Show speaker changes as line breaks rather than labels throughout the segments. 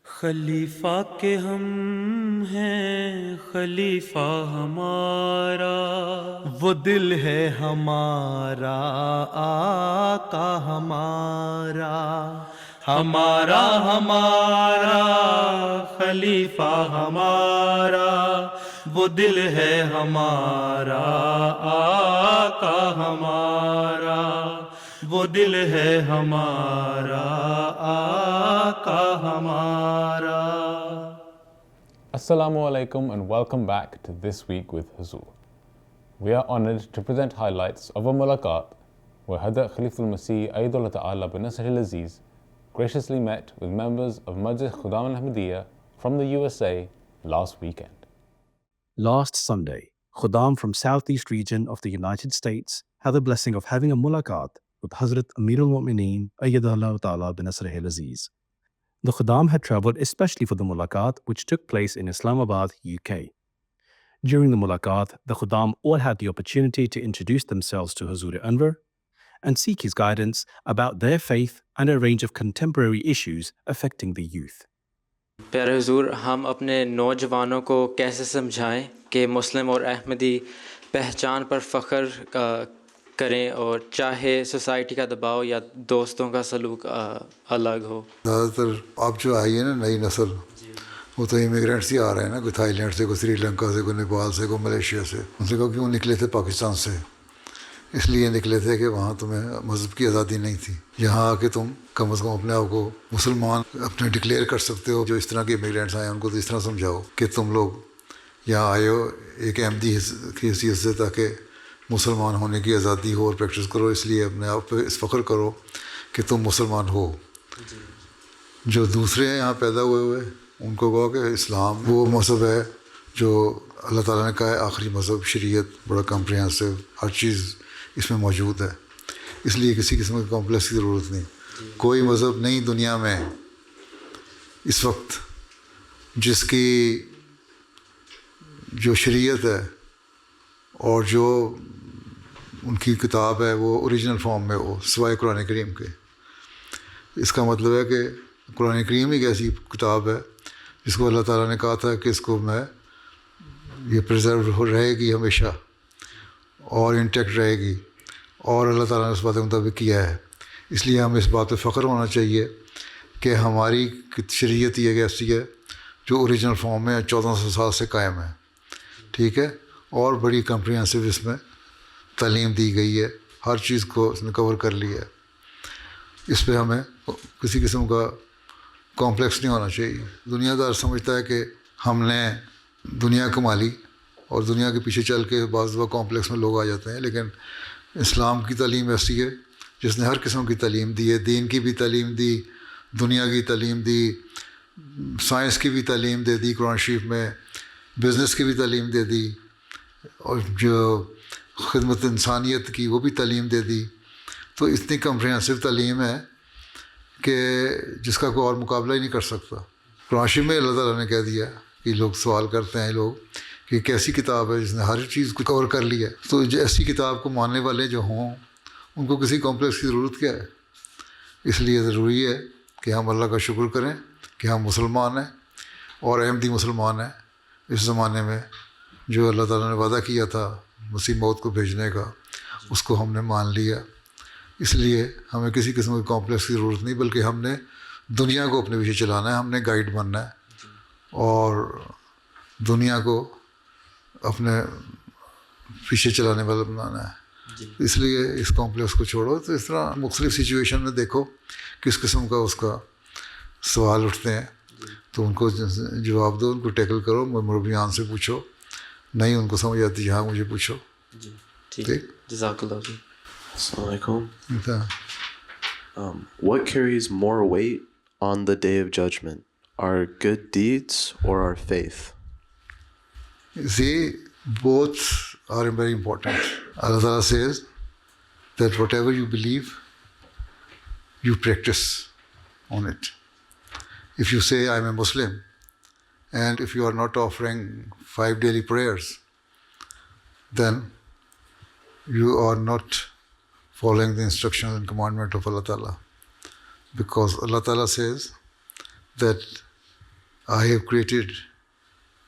خلیفہ کے ہم ہیں خلیفہ ہمارا، وہ دل ہے ہمارا آقا ہمارا، ہمارا ہمارا خلیفہ ہمارا، وہ دل ہے ہمارا آقا ہمارا، وہ دل ہے ہمارا آقا ہمارا۔
Assalamu alaikum and welcome back to This Week with Huzur. We are honored to present highlights of a mulaqat where Hazrat Khalifatul Masih Ayyadullah Ta'ala bin Nasr al-Aziz graciously met with members of Majlis Khuddam al-Ahmadiyya from the USA last weekend.
Last Sunday, Khuddam from Southeast region of the United States had the blessing of having a mulaqat with Hazrat Amir al-Mu'mineen Ayyadullah Ta'ala bin Nasr al-Aziz. The Khuddam had travelled especially for the mulaqat which took place in Islamabad, UK. During the mulaqat, the Khuddam all had the opportunity to introduce themselves to Huzur Anwar and seek his guidance about their faith and a range of contemporary issues affecting the youth.
پیارے حضور، ہم اپنے نوجوانوں کو کیسے سمجھائیں کہ مسلم اور احمدی پہچان پر فخر کریں اور چاہے سوسائٹی کا دباؤ یا دوستوں کا سلوک الگ ہو؟
زیادہ تر اب جو آئی ہے نا نئی نسل، وہ تو امیگرینٹس ہی آ رہے ہیں نا، کوئی تھائی لینڈ سے، کوئی سری لنکا سے، کوئی نیپال سے، کوئی ملیشیا سے۔ ان سے کہو کیوں نکلے تھے پاکستان سے؟ اس لیے نکلے تھے کہ وہاں تمہیں مذہب کی آزادی نہیں تھی، یہاں آ کے تم کم از کم اپنے آپ کو مسلمان اپنے ڈکلیئر کر سکتے ہو۔ جو اس طرح کے امیگرینٹس آئے ہیں ان کو تو اس طرح سمجھاؤ کہ تم لوگ یہاں آئے ہو ایک احمدی کی حیثیت سے، تاکہ مسلمان ہونے کی آزادی ہو اور پریکٹس کرو، اس لیے اپنے آپ پہ اس فخر کرو کہ تم مسلمان ہو۔ جو دوسرے ہیں یہاں پیدا ہوئے ان کو کہو کہ اسلام وہ مذہب ہے جو اللہ تعالیٰ نے کہا ہے آخری مذہب، شریعت بڑا کمپریہنسو، ہر چیز اس میں موجود ہے، اس لیے کسی قسم کے کمپلیکس کی ضرورت نہیں۔ کوئی مذہب نہیں دنیا میں اس وقت جس کی جو شریعت ہے اور جو ان کی کتاب ہے وہ اوریجنل فارم میں ہو سوائے قرآن کریم کے۔ اس کا مطلب ہے کہ قرآن کریم ایک ایسی کتاب ہے جس کو اللہ تعالیٰ نے کہا تھا کہ اس کو میں یہ پریزرو رہے گی ہمیشہ اور انٹیکٹ رہے گی، اور اللہ تعالیٰ نے اس بات کے مطابق کیا ہے۔ اس لیے ہمیں اس بات پہ فخر ہونا چاہیے کہ ہماری شریعت یہ ایک ایسی ہے جو اوریجنل فارم میں 1400 سال سے قائم ہے، ٹھیک ہے، اور بڑی کمپریہنسو اس میں تعلیم دی گئی ہے، ہر چیز کو اس نے کور کر لیا ہے۔ اس پہ ہمیں کسی قسم کا کمپلیکس نہیں ہونا چاہیے۔ دنیا دار سمجھتا ہے کہ ہم نے دنیا کما لی اور دنیا کے پیچھے چل کے بعض دفعہ کمپلیکس میں لوگ آ جاتے ہیں، لیکن اسلام کی تعلیم ایسی ہے جس نے ہر قسم کی تعلیم دی ہے، دین کی بھی تعلیم دی، دنیا کی تعلیم دی، سائنس کی بھی تعلیم دے دی قرآن شریف میں، بزنس کی بھی تعلیم دے دی، اور جو خدمت انسانیت کی وہ بھی تعلیم دے دی۔ تو اتنی کمپریہنسو تعلیم ہے کہ جس کا کوئی اور مقابلہ ہی نہیں کر سکتا۔ قرآن شریف میں اللہ تعالیٰ نے کہہ دیا کہ لوگ سوال کرتے ہیں لوگ کہ کیسی کتاب ہے جس نے ہر چیز کو کور کر لیا ہے۔ تو ایسی کتاب کو ماننے والے جو ہوں ان کو کسی کمپلیکس کی ضرورت کیا ہے؟ اس لیے ضروری ہے کہ ہم اللہ کا شکر کریں کہ ہم مسلمان ہیں اور احمدی مسلمان ہیں۔ اس زمانے میں جو اللہ تعالیٰ نے وعدہ کیا تھا مسیح موعود کو بھیجنے کا، اس کو ہم نے مان لیا۔ اس لیے ہمیں کسی قسم کے کمپلیکس کی ضرورت نہیں، بلکہ ہم نے دنیا کو اپنے پیچھے چلانا ہے، ہم نے گائیڈ بننا ہے اور دنیا کو اپنے پیچھے چلانے والا بنانا ہے۔ اس لیے اس کمپلیکس کو چھوڑو۔ تو اس طرح مختلف سچویشن میں دیکھو کس قسم کا اس کا سوال اٹھتے ہیں تو ان کو جواب دو، ان کو ٹیکل کرو، مربیان سے پوچھو، نہیں ان کو سمجھ آتی جہاں مجھے پوچھو۔
ٹھیک، جزاک اللہ جی۔
السلام علیکم. What carries more weight on the day of judgment, our good deeds or our faith?
See, both are very important. Allah Ta'ala says that whatever you believe, you practice on it. If you say, I'm a Muslim, and if you are not offering 5 daily prayers, then you are not following the instructions and commandment of Allah Ta'ala. Because Allah Ta'ala says that I have created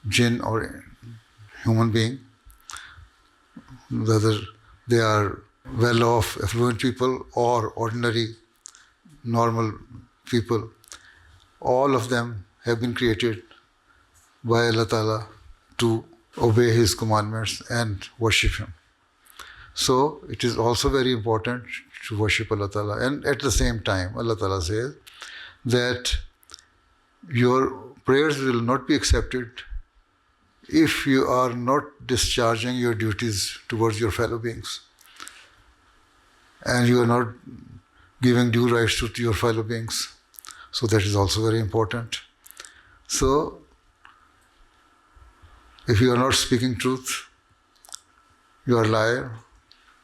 jinn or human being, whether they are well-off, affluent people or ordinary, normal people, all of them have been created by Allah Ta'ala to obey His commandments and worship Him. So it is also very important to worship Allah Ta'ala. And at the same time, Allah Ta'ala says that your prayers will not be accepted if you are not discharging your duties towards your fellow beings, and you are not giving due rights to your fellow beings. So that is also very important. So if you are not speaking truth, you are a liar,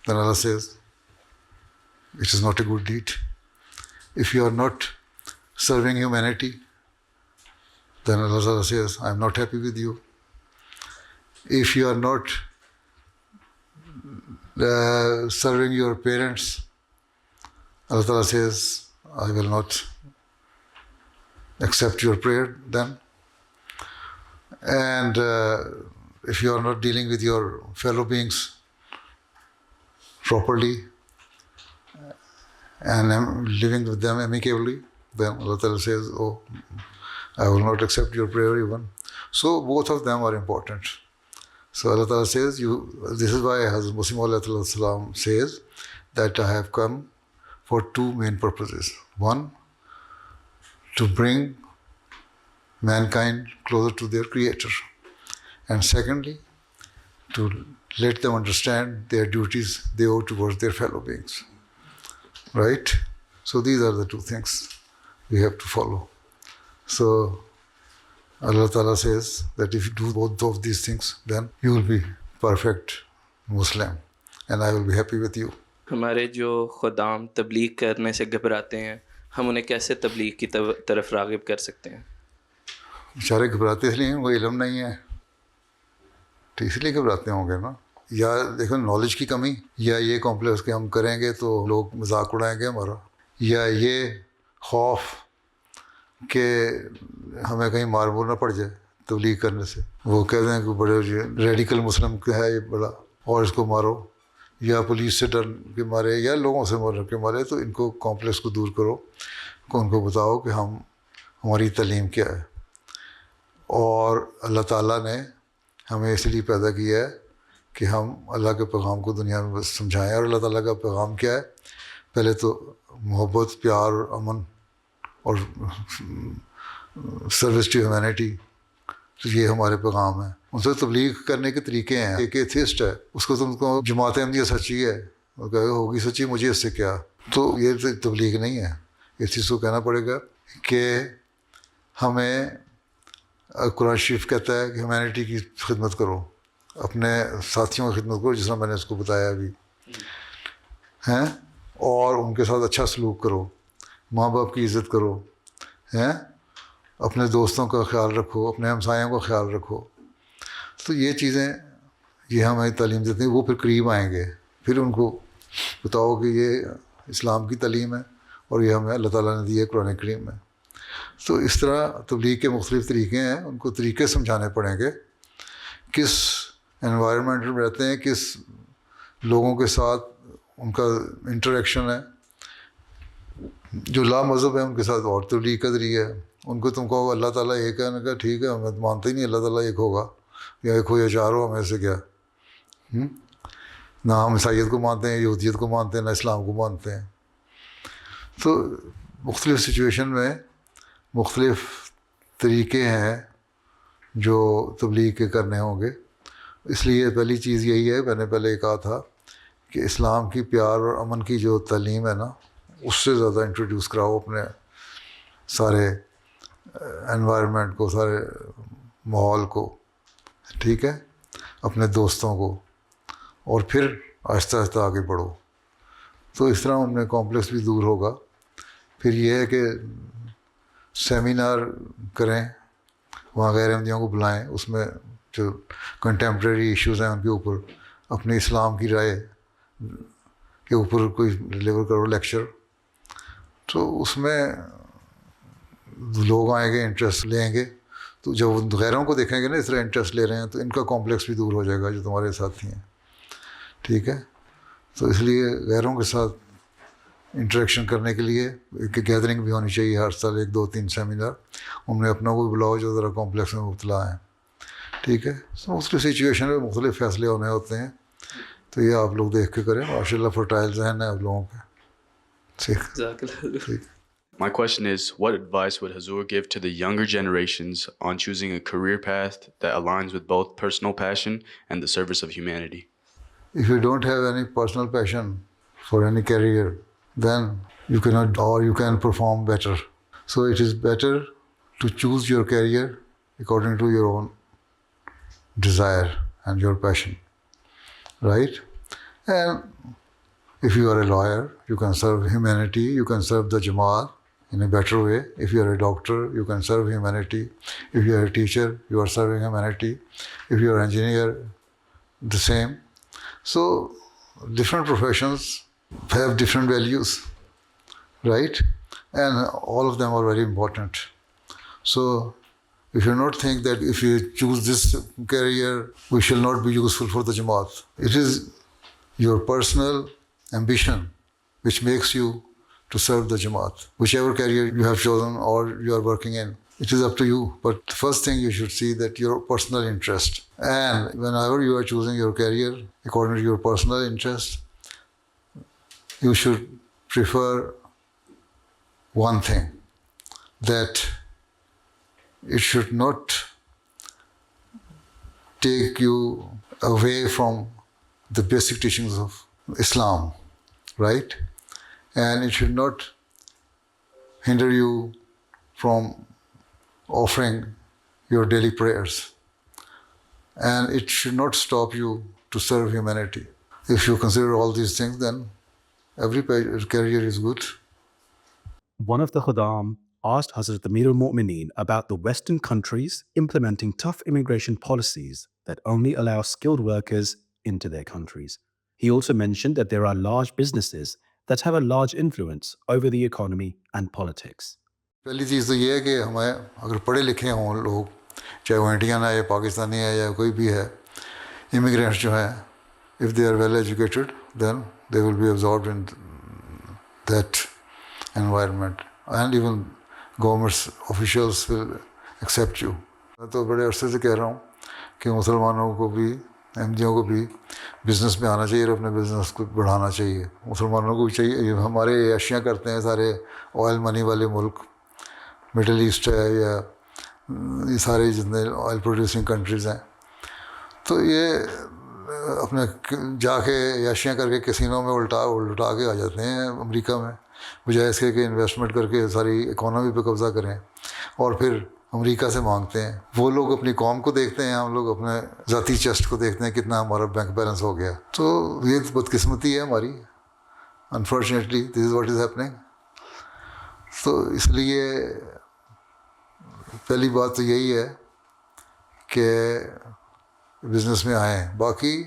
then Allah says it is not a good deed. If you are not serving humanity, then Allah says, I am not happy with you. If you are not serving your parents, Allah Ta'ala says, I will not accept your prayer then. And if you are not dealing with your fellow beings properly and living with them amicably, then Allah Ta'ala says, oh, I will not accept your prayer even. So both of them are important. So Allah Ta'ala says, this is why Hazrat Masih Maud says that I have come for two main purposes. One, to bring mankind closer to their Creator. And secondly, to let them understand their duties they owe towards their fellow beings. Right? So these are the two things we have to follow. So Allah Ta'ala says that if you do both of these things, then you will be perfect Muslim and I will be happy with you.
ہمارے جو خدام تبلیغ کرنے سے گھبراتے ہیں، ہم انہیں کیسے تبلیغ کی طرف راغب کر سکتے ہیں؟
بیچارے گھبراتے اس لیے ان کو علم نہیں ہے، تو اس لیے گھبراتے ہوں گے نا. یا دیکھو نالج کی کمی، یا یہ کمپلیکس کہ ہم کریں گے تو لوگ مذاق اڑائیں گے ہمارا، یا یہ خوف کہ ہمیں کہیں مار بول نہ پڑ جائے تبلیغ کرنے سے. وہ کہتے ہیں کہ بڑے ریڈیکل مسلم ہے یہ بڑا اور اس کو مارو، یا پولیس سے ڈر کے مارے یا لوگوں سے ڈر کے مارے. تو ان کو کمپلیکس کو دور کرو، ان کو بتاؤ کہ ہماری تعلیم کیا ہے. اور اللہ تعالیٰ نے ہمیں اس لیے پیدا کیا ہے کہ ہم اللہ کے پیغام کو دنیا میں بس سمجھائیں. اور اللہ تعالیٰ کا پیغام کیا ہے؟ پہلے تو محبت، پیار، امن اور سروس ٹو ہیومینٹی. تو یہ ہمارے پیغام ہیں. ان سے تبلیغ کرنے کے طریقے ہیں. ایک ایتھیسٹ ہے، اس کو تم کو جماعت احمدیہ سچی ہے، وہ کہے گا ہوگی سچی، مجھے اس سے کیا. تو یہ تبلیغ نہیں ہے. ایتھیسٹ کو کہنا پڑے گا کہ ہمیں قرآن شریف کہتا ہے کہ ہیومینٹی کی خدمت کرو، اپنے ساتھیوں کی خدمت کرو، جس طرح میں نے اس کو بتایا ابھی ہیں، اور ان کے ساتھ اچھا سلوک کرو، ماں باپ کی عزت کرو ہیں، اپنے دوستوں کا خیال رکھو، اپنے ہمسایوں کا خیال رکھو. تو یہ چیزیں یہ ہمیں تعلیم دیتے ہیں. وہ پھر قریب آئیں گے. پھر ان کو بتاؤ کہ یہ اسلام کی تعلیم ہے اور یہ ہمیں اللہ تعالیٰ نے دی ہے قرآن کریم میں. تو اس طرح تبلیغ کے مختلف طریقے ہیں. ان کو طریقے سمجھانے پڑیں گے، کس انوائرمنٹ میں رہتے ہیں، کس لوگوں کے ساتھ ان کا انٹریکشن ہے. جو لا مذہب ہے ان کے ساتھ اور تبلیغ کا ذریعہ ہے. ان کو تم کہو اللہ تعالیٰ ایک ہے، انہوں نے کہا ٹھیک ہے ہمیں مانتے ہی نہیں اللہ تعالیٰ ایک ہوگا، یا ایک ہو یا چار ہو، ہمیں سے کیا. نہ ہم عیسائیت کو مانتے ہیں، یہودیت کو مانتے ہیں، نہ اسلام کو مانتے ہیں. تو مختلف سچویشن میں مختلف طریقے ہیں جو تبلیغ کے کرنے ہوں گے. اس لیے پہلی چیز یہی ہے، میں نے پہلے کہا تھا کہ اسلام کی پیار اور امن کی جو تعلیم ہے نا، اس سے زیادہ انٹروڈیوس کراؤ اپنے سارے انوائرمنٹ کو، سارے ماحول کو، ٹھیک ہے، اپنے دوستوں کو، اور پھر آہستہ آہستہ آگے بڑھو. تو اس طرح ان میں کمپلیکس بھی دور ہوگا. پھر یہ ہے کہ سیمینار کریں، وہاں غیر احمدیوں کو بلائیں، اس میں جو کنٹمپریری ایشوز ہیں ان کے اوپر اپنے اسلام کی رائے کے اوپر کوئی ڈلیور کرو لیکچر. تو اس میں لوگ آئیں گے، انٹرسٹ لیں گے، تو جب وہ غیروں کو دیکھیں گے نا اس طرح انٹرسٹ لے رہے ہیں تو ان کا کمپلیکس بھی دور ہو جائے گا جو تمہارے ساتھی ہیں. ٹھیک ہے, تو اس لیے غیروں کے ساتھ انٹریکشن کرنے کے لیے ایک گیدرنگ بھی ہونی چاہیے ہر سال, 1 2 3 سیمینار. ان میں اپنوں کو بھی بلاؤ جو ذرا کمپلیکس میں مبتلا ہیں. ٹھیک ہے, مختلف سچویشن میں مختلف فیصلے ہونے ہوتے ہیں, تو یہ آپ لوگ دیکھ کے کریں. ماشاء اللہ فرٹائل ذہن ہے آپ لوگوں کے. ٹھیک.
My question is, what advice would Hazur give to the younger generations on choosing a career path that aligns with both personal passion and the service of humanity?
If you don't have any personal passion for any career, then you cannot, or you can perform better. So it is better to choose your career according to your own desire and your passion, right? And if you are a lawyer, you can serve humanity, you can serve the Jamaat in a better way. If you are a doctor, you can serve humanity. If you are a teacher, you are serving humanity. If you are an engineer, the same. So different professions have different values, right? And all of them are very important. So if you not think that if you choose this career, we shall not be useful for the Jamaat. It is your personal ambition which makes you to serve the Jamaat. Whichever career you have chosen or you are working in, it is up to you. But the first thing you should see that your personal interest. And whenever you are choosing your career according to your personal interest, you should prefer one thing, that it should not take you away from the basic teachings of Islam, right? And it should not hinder you from offering your daily prayers. And it should not stop you to serve humanity. If you consider all these things, then every career is good.
One of the Khuddam asked Hazrat Amir al-Mu'mineen about the Western countries implementing tough immigration policies that only allow skilled workers into their countries. He also mentioned that there are large businesses that have a large influence over the economy and politics.
پہلی چیز تو یہ ہے کہ ہمیں اگر پڑھے لکھے ہوں لوگ, چاہے وہ انڈین ہے یا پاکستانی ہے یا کوئی بھی ہے, امیگرینٹس جو ہیں, if they are well educated, then they will be absorbed in that environment. And even government officials will accept you. میں تو بڑے عرصے سے کہہ رہا ہوں کہ مسلمانوں کو بھی, احمدیوں کو بھی بزنس میں آنا چاہیے اور اپنے بزنس کو بڑھانا چاہیے. مسلمانوں کو بھی چاہیے. ہمارے ایشیاں کرتے ہیں سارے آئل منی والے ملک, مڈل ایسٹ ہے یا یہ سارے جتنے آئل پروڈیوسنگ کنٹریز ہیں, تو یہ اپنے جا کے عیاشیاں کر کے کسینوں میں الٹا کے آ جاتے ہیں امریکہ میں, بجائے اس کے کہ انویسٹمنٹ کر کے ساری اکانومی پہ قبضہ کریں اور پھر امریکہ سے مانگتے ہیں. وہ لوگ اپنی قوم کو دیکھتے ہیں, ہم لوگ اپنے ذاتی چیسٹ کو دیکھتے ہیں کتنا ہمارا بینک بیلنس ہو گیا. تو یہ بدقسمتی ہے ہماری, unfortunately this is what is happening. تو اس لیے پہلی بات تو یہی ہے کہ بزنس میں آئیں. باقی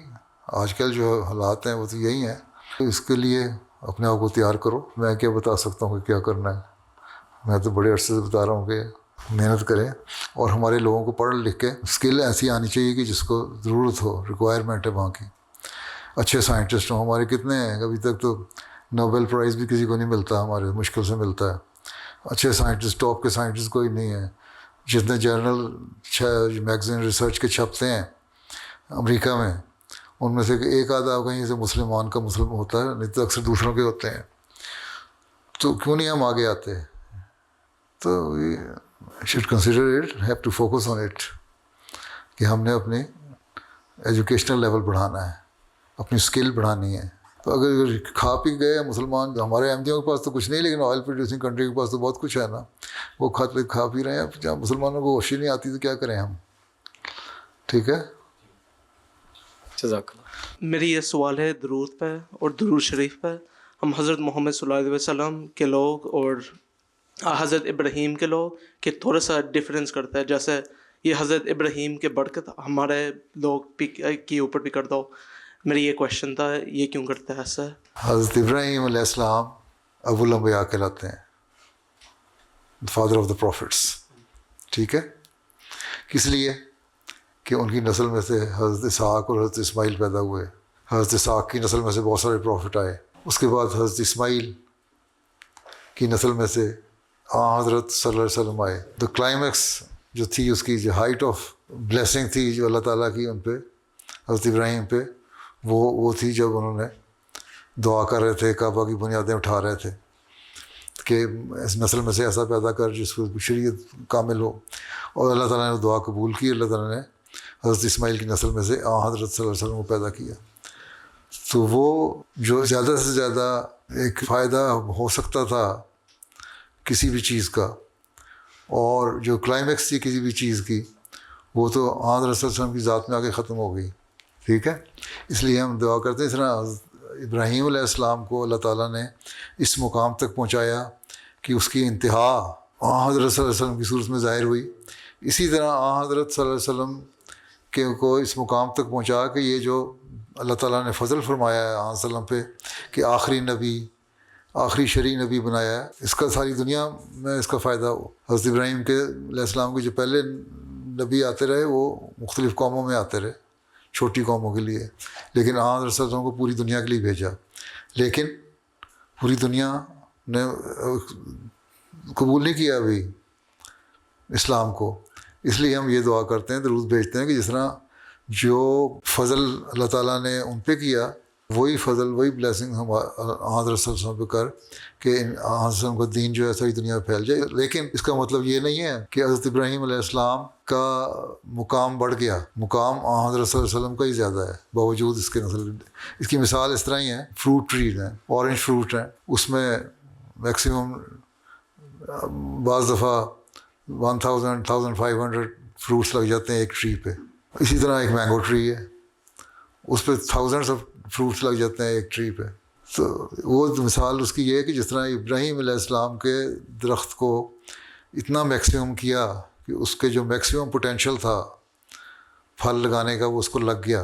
آج کل جو حالات ہیں وہ تو یہی ہیں. اس کے لیے اپنے آپ کو تیار کرو. میں کیا بتا سکتا ہوں کہ کیا کرنا ہے, میں تو بڑے عرصے سے بتا رہا ہوں کہ محنت کریں, اور ہمارے لوگوں کو پڑھ لکھ کے اسکل ایسی آنی چاہیے کہ جس کو ضرورت ہو, ریکوائرمنٹ ہے وہاں کی. اچھے سائنٹسٹ ہوں. ہمارے کتنے ہیں, ابھی تک تو نوبل پرائز بھی کسی کو نہیں ملتا, ہمارے مشکل سے ملتا ہے. اچھے سائنٹسٹ, ٹاپ کے سائنٹسٹ کوئی نہیں ہے. جتنے جرنل میگزین ریسرچ کے چھپتے ہیں امریکہ میں, ان میں سے ایک آدھا کہیں سے مسلمان کا مسلم ہوتا ہے, نہیں تو اکثر دوسروں کے ہوتے ہیں. تو کیوں نہیں ہم آگے آتے؟ تو should consider it, have to focus on it, کہ ہم نے اپنی ایجوکیشنل لیول بڑھانا ہے, اپنی اسکل بڑھانی ہے. تو اگر کھا پی گئے مسلمان, ہمارے احمدیوں کے پاس تو کچھ نہیں, لیکن آئل پروڈیوسنگ کنٹری کے پاس تو بہت کچھ ہے نا, وہ کھا پی رہے ہیں. جہاں مسلمانوں کو ہوش ہی نہیں آتی تو کیا کریں ہم. ٹھیک ہے,
جزاک اللہ.
میری یہ سوال ہے درود پہ اور درود شریف پہ. ہم حضرت محمد صلی اللہ علیہ وسلم کے لوگ اور حضرت ابراہیم کے لوگ کہ تھوڑا سا ڈفرینس کرتا ہے. جیسے یہ حضرت ابراہیم کے برکت ہمارے لوگ کے اوپر بھی کرتا ہو. میری یہ کویشچن تھا, یہ کیوں کرتا ہے ایسا؟
حضرت ابراہیم علیہ السلام ابو الانبیاء کہلاتے ہیں, فادر آف دا پروفٹس. ٹھیک ہے, کس لیے کہ ان کی نسل میں سے حضرت اسحاق اور حضرت اسماعیل پیدا ہوئے. حضرت اسحاق کی نسل میں سے بہت سارے پروفٹ آئے. اس کے بعد حضرت اسماعیل کی نسل میں سے حضرت صلی اللہ علیہ وسلم آئے. دا کلائمیکس جو تھی اس کی جو ہائٹ آف بلیسنگ تھی جو اللہ تعالیٰ کی ان پہ حضرت ابراہیم پہ وہ تھی جب انہوں نے دعا کر رہے تھے, کعبہ کی بنیادیں اٹھا رہے تھے کہ اس نسل میں سے ایسا پیدا کر جس کو شریعت کامل ہو. اور اللہ تعالیٰ نے دعا قبول کی. اللہ تعالیٰ نے حضرت اسماعیل کی نسل میں سے حضرت صلی اللہ علیہ وسلم کو پیدا کیا. تو وہ جو زیادہ سے زیادہ ایک فائدہ ہو سکتا تھا کسی بھی چیز کا, اور جو کلائمیکس تھی کسی بھی چیز کی, وہ تو حضرت صلی اللہ علیہ وسلم کی ذات میں آ کے ختم ہو گئی. ٹھیک ہے, اس لیے ہم دعا کرتے ہیں اس طرح ابراہیم علیہ السلام کو اللہ تعالیٰ نے اس مقام تک پہنچایا کہ اس کی انتہا حضرت صلی اللہ علیہ وسلم کی صورت میں ظاہر ہوئی. اسی طرح حضرت صلی اللہ علیہ وسلم کو اس مقام تک پہنچا کہ یہ جو اللہ تعالیٰ نے فضل فرمایا ہے حضرت صلی اللہ علیہ وسلم پہ کہ آخری نبی, آخری شرعی نبی بنایا ہے, اس کا ساری دنیا میں اس کا فائدہ ہو. حضرت ابراہیم کے علیہ السلام کے جو پہلے نبی آتے رہے وہ مختلف قوموں میں آتے رہے, چھوٹی قوموں کے لیے, لیکن حضرت صلی اللہ علیہ وسلم کو پوری دنیا کے لیے بھیجا. لیکن پوری دنیا نے قبول نہیں کیا ابھی اسلام کو. اس لیے ہم یہ دعا کرتے ہیں, درود بھیجتے ہیں کہ جس طرح جو فضل اللہ تعالیٰ نے ان پہ کیا وہی فضل وہی بلیسنگ ہم حضرت صلی اللہ علیہ وسلم پہ کر کہ حضرت صلی اللہ علیہ وسلم کا دین جو ہے ساری دنیا میں پھیل جائے. لیکن اس کا مطلب یہ نہیں ہے کہ حضرت ابراہیم علیہ السلام کا مقام بڑھ گیا, مقام حضرت صلی اللہ علیہ وسلم کا ہی زیادہ ہے باوجود اس کے نسل. اس کی مثال اس طرح ہی ہے, فروٹ ٹریز ہیں, اورنج فروٹ ہیں, اس میں میکسیمم بعض دفعہ 1500 فروٹس لگ جاتے ہیں ایک ٹری پہ. اسی طرح ایک مینگو ٹری ہے, اس پہ تھاؤزنڈس آف فروٹس لگ جاتے ہیں ایک ٹری پہ. تو وہ مثال اس کی یہ ہے کہ جس طرح ابراہیم علیہ السلام کے درخت کو اتنا میکسیمم کیا کہ اس کے جو میکسیمم پوٹینشیل تھا پھل لگانے کا وہ اس کو لگ گیا.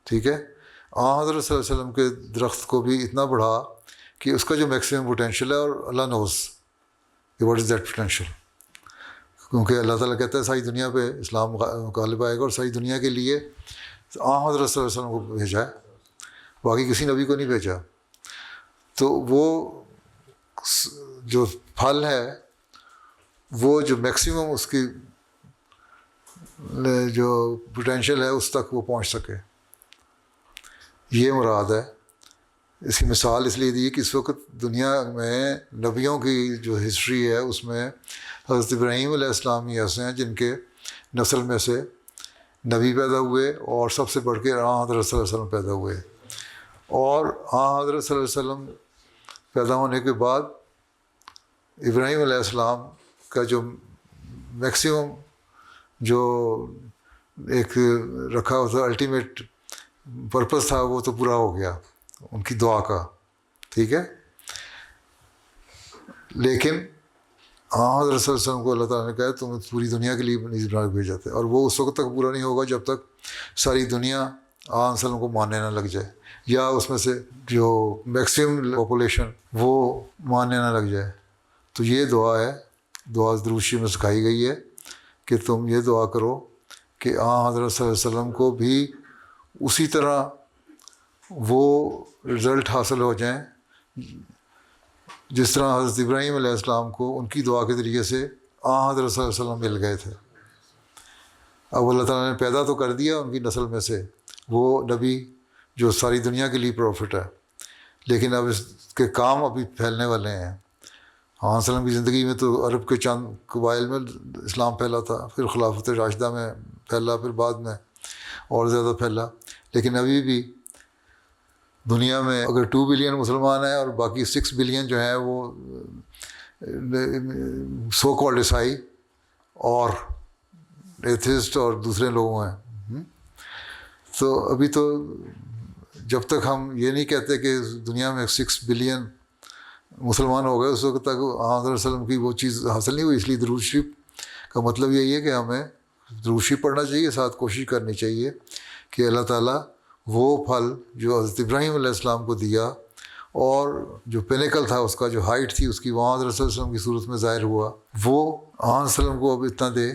ٹھیک ہے, حضرت صلی اللہ علیہ وسلم کے درخت کو بھی اتنا بڑھا کہ اس کا جو میکسیمم پوٹینشیل ہے, اور اللہ نوز کہ واٹ از دیٹ پوٹینشیل, کیونکہ اللہ تعالیٰ کہتا ہے ساری دنیا پہ اسلام غالب آئے گا اور ساری دنیا کے لیے حضرت صلی اللہ علیہ وسلم کو بھیجا ہے, باقی کسی نبی کو نہیں بھیجا. تو وہ جو پھل ہے وہ جو میکسیمم اس کی جو پوٹینشیل ہے اس تک وہ پہنچ سکے, یہ مراد ہے. اس کی مثال اس لیے دی کہ اس وقت دنیا میں نبیوں کی جو ہسٹری ہے اس میں حضرت ابراہیم علیہ السلام ہی ایسے ہیں جن کے نسل میں سے نبی پیدا ہوئے, اور سب سے بڑھ کے حضرت صلی اللہ علیہ وسلم پیدا ہوئے. اور حضرت صلی اللہ علیہ وسلم پیدا ہونے کے بعد ابراہیم علیہ السلام کا جو میکسیمم جو ایک رکھا ہوا تھا الٹیمیٹ پرپس تھا وہ تو پورا ہو گیا ان کی دعا کا. ٹھیک ہے, لیکن حضرت صلی اللہ علیہ وسلم کو اللہ تعالیٰ نے کہا تم پوری دنیا کے لیے بنا کے بھیجا تھا, اور وہ اس وقت تک پورا نہیں ہوگا جب تک ساری دنیا حضرت صلی اللہ علیہ وسلم کو ماننے نہ لگ جائے, یا اس میں سے جو میکسیمم پاپولیشن وہ ماننے نہ لگ جائے. تو یہ دعا ہے, دعا درود شریف میں سکھائی گئی ہے کہ تم یہ دعا کرو کہ حضرت صلی اللہ علیہ وسلم کو بھی اسی طرح وہ رزلٹ حاصل ہو جائیں جس طرح حضرت ابراہیم علیہ السلام کو ان کی دعا کے ذریعے سے حضرت صلی اللہ علیہ وسلم مل گئے تھے. اب اللہ تعالیٰ نے پیدا تو کر دیا ان کی نسل میں سے وہ نبی جو ساری دنیا کے لیے پروفٹ ہے, لیکن اب اس کے کام ابھی پھیلنے والے ہیں. حضرت صلی اللہ علیہ وسلم کی زندگی میں تو عرب کے چند قبائل میں اسلام پھیلا تھا, پھر خلافت راشدہ میں پھیلا, پھر بعد میں اور زیادہ پھیلا. لیکن ابھی بھی دنیا میں اگر 2 بلین مسلمان ہیں اور باقی 6 بلین جو ہیں وہ سو کالڈ عیسائی اور ایتھسٹ اور دوسرے لوگوں ہیں. تو ابھی تو جب تک ہم یہ نہیں کہتے کہ دنیا میں 6 بلین مسلمان ہو گئے اس وقت تک حضرت صلی اللہ علیہ وسلم کی وہ چیز حاصل نہیں ہوئی. اس لیے درود شریف کا مطلب یہی ہے کہ ہمیں درود شریف پڑھنا چاہیے, ساتھ کوشش کرنی چاہیے کہ اللہ تعالیٰ وہ پھل جو حضرت ابراہیم علیہ السلام کو دیا اور جو پینیکل تھا اس کا جو ہائٹ تھی اس کی وہاں حضرت صلی اللہ علیہ وسلم کی صورت میں ظاہر ہوا, وہ حضرت صلی اللہ علیہ وسلم کو اب اتنا دے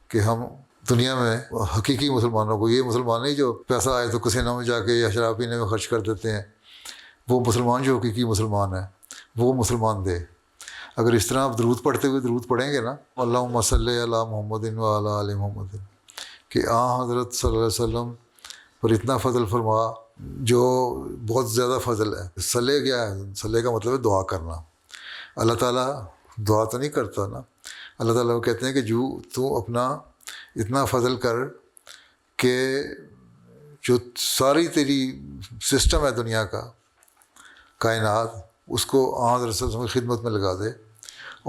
کہ ہم دنیا میں حقیقی مسلمانوں کو، یہ مسلمان نہیں جو پیسہ آئے تو کسینوں میں جا کے یا شراب پینے میں خرچ کر دیتے ہیں، وہ مسلمان جو حقیقی مسلمان ہے وہ مسلمان دے. اگر اس طرح آپ درود پڑھتے ہوئے درود پڑھیں گے نا، اللہم صلی علی محمد و علی آل محمد، کہ حضرت صلی اللہ علیہ وسلم پر اتنا فضل فرما جو بہت زیادہ فضل ہے. صلی کیا ہے؟ صلی کا مطلب ہے دعا کرنا. اللہ تعالیٰ دعا تو نہیں کرتا نا، اللہ تعالیٰ وہ کہتے ہیں کہ جو تو اپنا اتنا فضل کر کہ جو ساری تیری سسٹم ہے دنیا کا، کائنات، اس کو حضرت صلی اللہ علیہ وسلم کی خدمت میں لگا دے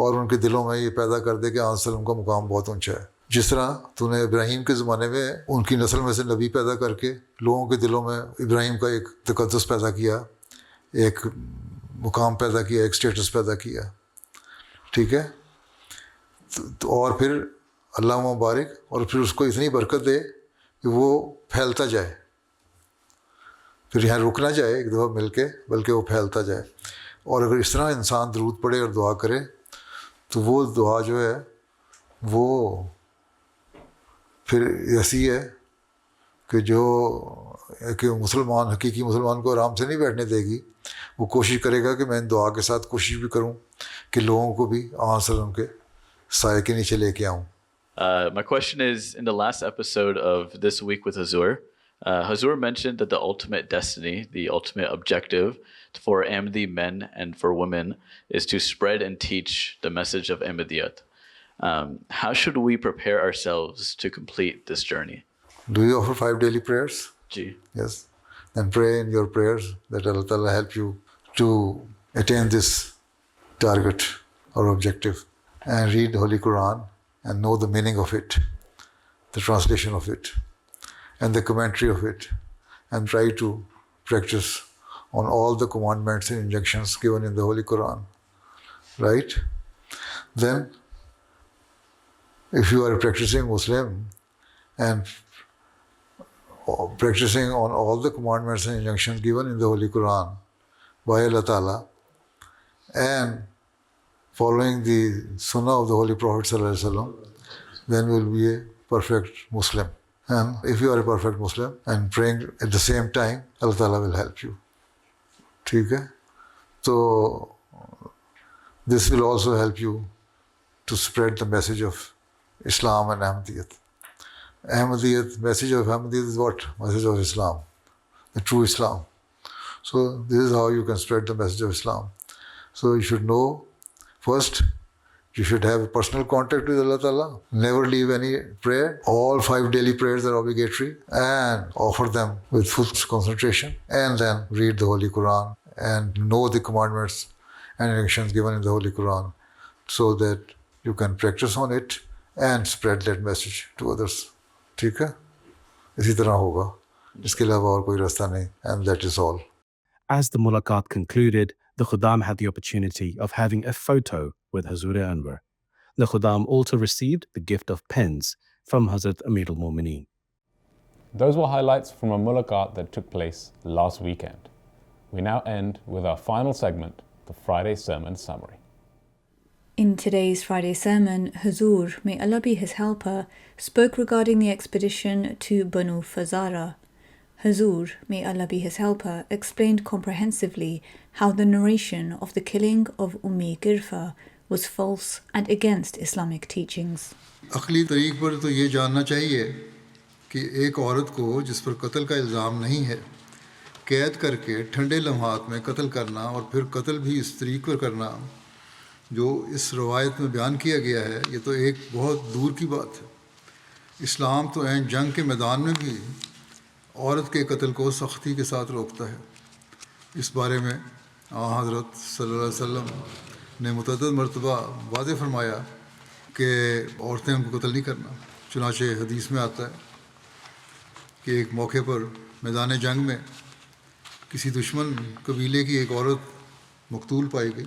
اور ان کے دلوں میں یہ پیدا کر دے کہ حضرت صلی اللہ علیہ وسلم کا مقام بہت اونچا ہے. جس طرح تو نے ابراہیم کے زمانے میں ان کی نسل میں سے نبی پیدا کر کے لوگوں کے دلوں میں ابراہیم کا ایک تقدس پیدا کیا، ایک مقام پیدا کیا، ایک سٹیٹس پیدا کیا. ٹھیک ہے، اور پھر اللہ مبارک، اور پھر اس کو اتنی برکت دے کہ وہ پھیلتا جائے، پھر یہاں رک نہ جائے ایک دفعہ مل کے، بلکہ وہ پھیلتا جائے. اور اگر اس طرح انسان درود پڑھے اور دعا کرے تو وہ دعا جو ہے وہ پھر ایسی ہے کہ مسلمان، حقیقی مسلمان کو آرام سے نہیں بیٹھنے دے گی. وہ کوشش کرے گا کہ میں ان دعا کے ساتھ کوشش بھی کروں کہ لوگوں کو بھی آن وسلم کے سائے کے نیچے لے کے آؤں.
My question is, in the last episode of This Week with Hazur, Hazur mentioned that the ultimate destiny, the ultimate objective for Ahmadi men and for women is to spread and teach the message of Ahmadiyat. How should we prepare ourselves to complete this journey?
Do you offer 5 daily prayers?
Ji.
Yes. Then pray in your prayers that Allah Ta'ala help you to attain this target or objective, and read Holy Quran and know the meaning of it, the translation of it, and the commentary of it, and try to practice on all the commandments and injunctions given in the Holy Quran. Right? Then, if you are a practicing Muslim and practicing on all the commandments and injunctions given in the Holy Quran by Allah Ta'ala, and following the Sunnah of the Holy Prophet Sallallahu Alaihi Wasallam, then you will be a perfect Muslim. And if you are a perfect Muslim and praying at the same time, Allah Ta'ala will help you. ٹھیک ہے، تو this will also help you to spread the message of Islam and Ahmadiyat. Ahmadiyat, message of Ahmadiyat is what? Message of Islam, the true Islam. So this is how you can spread the message of Islam. So you should know, first, you should have a personal contact with Allah Ta'ala. Never leave any prayer. All 5 daily prayers are obligatory, and offer them with full concentration. And then read the Holy Quran and know the commandments and injunctions given in the Holy Quran, so that you can practice on it and spread that message to others. ٹھیک ہے، اسی طرح ہوگا، اس کے علاوہ اور کوئی راستہ نہیں. And that is all.
As the mulaqat concluded, the Khuddam had the opportunity of having a photo with Hazur Anwar. The Khuddam also received the gift of pens from Hazrat Amir al-Mu'mineen.
Those were highlights from a mulaqat that took place last weekend. We now end with our final segment, the Friday Sermon Summary.
In today's Friday sermon, Hazur, may Allah be his helper, spoke regarding the expedition to Banu Fazara. Hazur, may Allah be his helper, explained comprehensively how the narration of the killing of Ummi Girfa was false and against Islamic teachings.
عقلی طریق پر تو یہ جاننا چاہیے کہ ایک عورت کو جس پر قتل کا الزام نہیں ہے، قید کر کے ٹھنڈے لمحات میں قتل کرنا، اور پھر قتل بھی اس طریق پر کرنا جو اس روایت میں بیان کیا گیا ہے، یہ تو ایک بہت دور کی بات ہے. اسلام تو عین جنگ کے میدان میں بھی عورت کے قتل کو سختی کے ساتھ روکتا ہے. اس بارے میں حضرت صلی اللہ علیہ وسلم نے متعدد مرتبہ واضح فرمایا کہ عورتیں ان کو قتل نہیں کرنا. چنانچہ حدیث میں آتا ہے کہ ایک موقع پر میدان جنگ میں کسی دشمن قبیلے کی ایک عورت مقتول پائی گئی،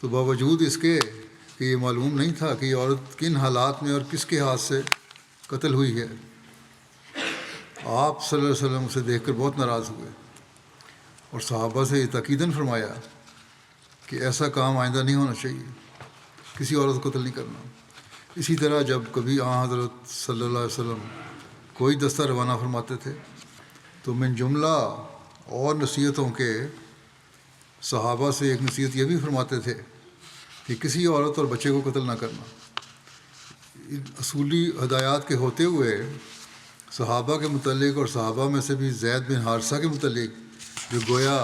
تو باوجود اس کے کہ یہ معلوم نہیں تھا کہ یہ عورت کن حالات میں اور کس کے ہاتھ سے قتل ہوئی ہے، آپ صلی اللہ علیہ وسلم اسے دیکھ کر بہت ناراض ہوئے اور صحابہ سے یہ تاکیداً فرمایا کہ ایسا کام آئندہ نہیں ہونا چاہیے، کسی عورت کو قتل نہیں کرنا. اسی طرح جب کبھی حضرت صلی اللہ علیہ وسلم کوئی دستہ روانہ فرماتے تھے تو من جملہ اور نصیحتوں کے صحابہ سے ایک نصیحت یہ بھی فرماتے تھے کہ کسی عورت اور بچے کو قتل نہ کرنا. ان اصولی ہدایات کے ہوتے ہوئے صحابہ کے متعلق اور صحابہ میں سے بھی زید بن حارثہ کے متعلق جو گویا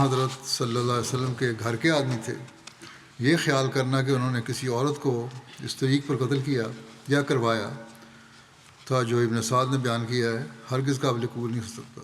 حضرت صلی اللہ علیہ وسلم کے گھر کے آدمی تھے، یہ خیال کرنا کہ انہوں نے کسی عورت کو اس طریق پر قتل کیا یا کروایا تھا جو ابن سعد نے بیان کیا ہے، ہرگز قابل قبول نہیں ہو سکتا.